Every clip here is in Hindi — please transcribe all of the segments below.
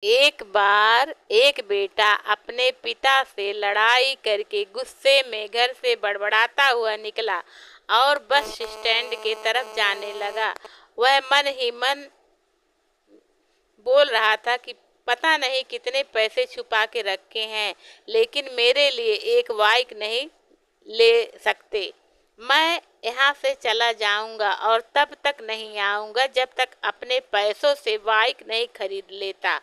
एक बार एक बेटा अपने पिता से लड़ाई करके गुस्से में घर से बड़बड़ाता हुआ निकला और बस स्टैंड के तरफ जाने लगा। वह मन ही मन बोल रहा था कि पता नहीं कितने पैसे छुपा के रखे हैं, लेकिन मेरे लिए एक बाइक नहीं ले सकते। मैं यहाँ से चला जाऊंगा और तब तक नहीं आऊंगा जब तक अपने पैसों से बाइक नहीं खरीद लेता।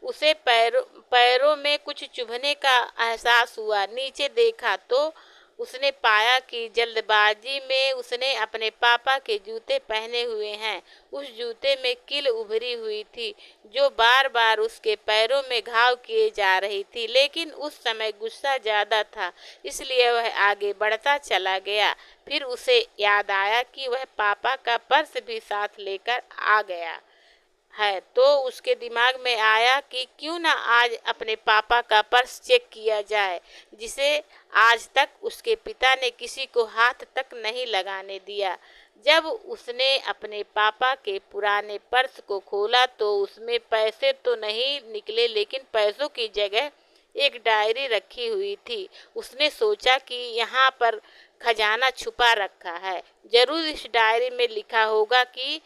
उसे पैरों में कुछ चुभने का एहसास हुआ। नीचे देखा तो उसने पाया कि जल्दबाजी में उसने अपने पापा के जूते पहने हुए हैं। उस जूते में कील उभरी हुई थी जो बार बार उसके पैरों में घाव किए जा रही थी, लेकिन उस समय गुस्सा ज्यादा था, इसलिए वह आगे बढ़ता चला गया। फिर उसे याद आया कि वह पापा का पर्स भी साथ लेकर आ गया है, तो उसके दिमाग में आया कि क्यों ना आज अपने पापा का पर्स चेक किया जाए, जिसे आज तक उसके पिता ने किसी को हाथ तक नहीं लगाने दिया। जब उसने अपने पापा के पुराने पर्स को खोला तो उसमें पैसे तो नहीं निकले, लेकिन पैसों की जगह एक डायरी रखी हुई थी। उसने सोचा कि यहाँ पर खजाना छुपा रखा है, जरूर इस डायरी में लिखा होगा कि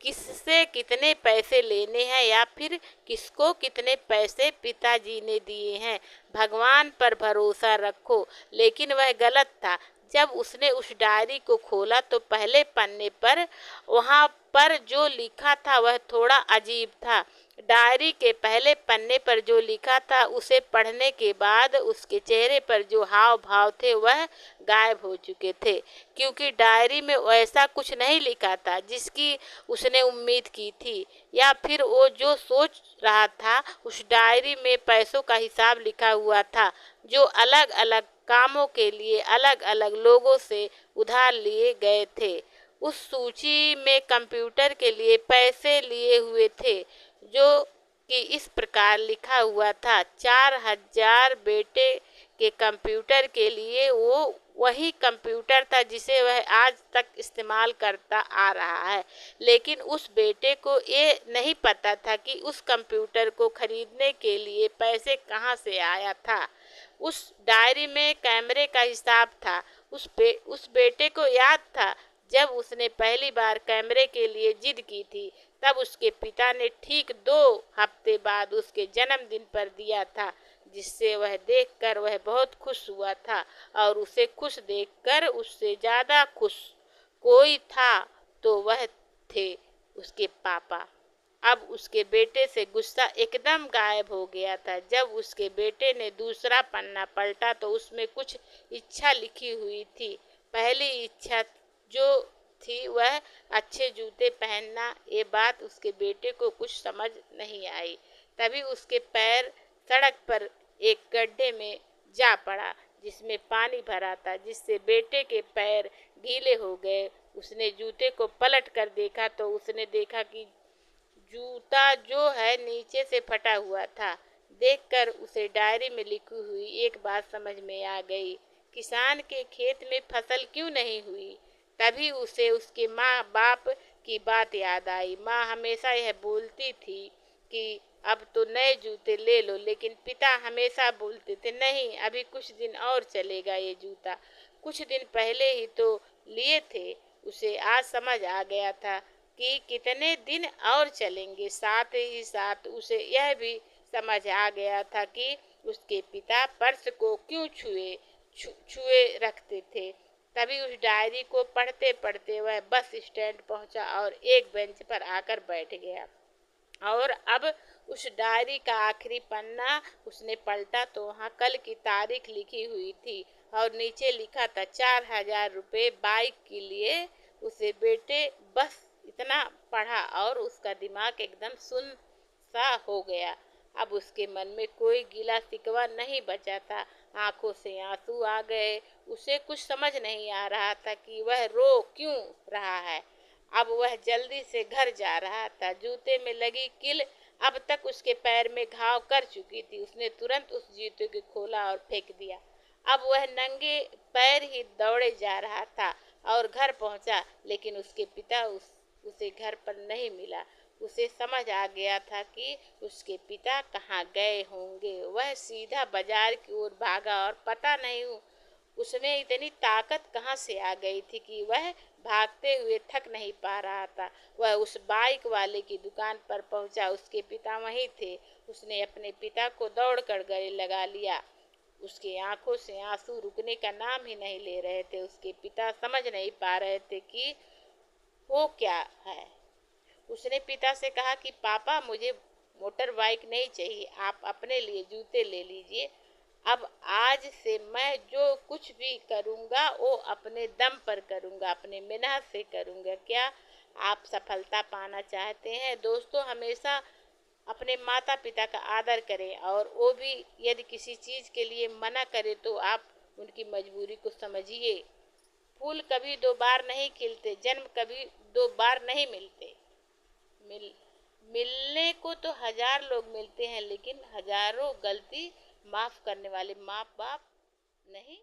किससे कितने पैसे लेने हैं या फिर किसको कितने पैसे पिताजी ने दिए हैं। भगवान पर भरोसा रखो। लेकिन वह गलत था। जब उसने उस डायरी को खोला तो पहले पन्ने पर वहाँ पर जो लिखा था वह थोड़ा अजीब था। डायरी के पहले पन्ने पर जो लिखा था उसे पढ़ने के बाद उसके चेहरे पर जो हाव भाव थे वह गायब हो चुके थे, क्योंकि डायरी में वैसा कुछ नहीं लिखा था जिसकी उसने उम्मीद की थी, या फिर वो जो सोच रहा था। उस डायरी में पैसों का हिसाब लिखा हुआ था जो अलग अलग कामों के लिए अलग अलग लोगों से उधार लिए गए थे। उस सूची में कंप्यूटर के लिए पैसे लिए हुए थे, जो कि इस प्रकार लिखा हुआ था, 4,000। बेटे के कंप्यूटर के लिए वो वही कंप्यूटर था जिसे वह आज तक इस्तेमाल करता आ रहा है, लेकिन उस बेटे को ये नहीं पता था कि उस कंप्यूटर को खरीदने के लिए पैसे कहाँ से आया था। उस डायरी में कैमरे का हिसाब था। उस बेटे को याद था जब उसने पहली बार कैमरे के लिए जिद की थी, तब उसके पिता ने ठीक 2 हफ्ते बाद उसके जन्मदिन पर दिया था, जिससे वह देखकर वह बहुत खुश हुआ था। और उसे खुश देखकर उससे ज़्यादा खुश कोई था तो वह थे उसके पापा। अब उसके बेटे से गुस्सा एकदम गायब हो गया था। जब उसके बेटे ने दूसरा पन्ना पलटा तो उसमें कुछ इच्छा लिखी हुई थी। पहली इच्छा जो थी वह अच्छे जूते पहनना। ये बात उसके बेटे को कुछ समझ नहीं आई। तभी उसके पैर सड़क पर एक गड्ढे में जा पड़ा जिसमें पानी भरा था, जिससे बेटे के पैर गीले हो गए। उसने जूते को पलट कर देखा तो उसने देखा कि जूता जो है नीचे से फटा हुआ था। देखकर उसे डायरी में लिखी हुई एक बात समझ में आ गई, किसान के खेत में फसल क्यों नहीं हुई। तभी उसे उसके माँ बाप की बात याद आई। माँ हमेशा यह बोलती थी कि अब तो नए जूते ले लो, लेकिन पिता हमेशा बोलते थे नहीं, अभी कुछ दिन और चलेगा ये जूता, कुछ दिन पहले ही तो लिए थे। उसे आज समझ आ गया था कि कितने दिन और चलेंगे। साथ ही साथ उसे यह भी समझ आ गया था कि उसके पिता पर्स को क्यों छुए रखते थे। तभी उस डायरी को पढ़ते पढ़ते वह बस स्टैंड पहुंचा और एक बेंच पर आकर बैठ गया। और अब उस डायरी का आखिरी पन्ना उसने पलटा तो वहाँ कल की तारीख लिखी हुई थी और नीचे लिखा था 4,000 रुपये बाइक के लिए। उसे बेटे बस इतना पढ़ा और उसका दिमाग एकदम सुन सा हो गया। अब उसके मन में कोई गिला शिकवा नहीं बचा था। आंखों से आंसू आ गए। उसे कुछ समझ नहीं आ रहा था कि वह रो क्यों रहा है। अब वह जल्दी से घर जा रहा था। जूते में लगी कील अब तक उसके पैर में घाव कर चुकी थी। उसने तुरंत उस जूते को खोला और फेंक दिया। अब वह नंगे पैर ही दौड़े जा रहा था और घर पहुंचा, लेकिन उसके पिता उसे घर पर नहीं मिला। उसे समझ आ गया था कि उसके पिता कहाँ गए होंगे। वह सीधा बाजार की ओर भागा और पता नहीं उसमें इतनी ताकत कहाँ से आ गई थी कि वह भागते हुए थक नहीं पा रहा था। वह उस बाइक वाले की दुकान पर पहुंचा। उसके पिता वहीं थे। उसने अपने पिता को दौड़कर गले लगा लिया। उसकी आंखों से आंसू रुकने का नाम ही नहीं ले रहे थे। उसके पिता समझ नहीं पा रहे थे कि वो क्या है। उसने पिता से कहा कि पापा, मुझे मोटर बाइक नहीं चाहिए, आप अपने लिए जूते ले लीजिए। अब आज से मैं जो कुछ भी करूँगा वो अपने दम पर करूँगा, अपने मेहनत से करूँगा। क्या आप सफलता पाना चाहते हैं? दोस्तों, हमेशा अपने माता पिता का आदर करें, और वो भी यदि किसी चीज़ के लिए मना करे तो आप उनकी मजबूरी को समझिए। फूल कभी दो बार नहीं खिलते, जन्म कभी दो बार नहीं मिलते। मिल मिलने को तो हजार लोग मिलते हैं, लेकिन हजारों गलती माफ करने वाले माँ बाप नहीं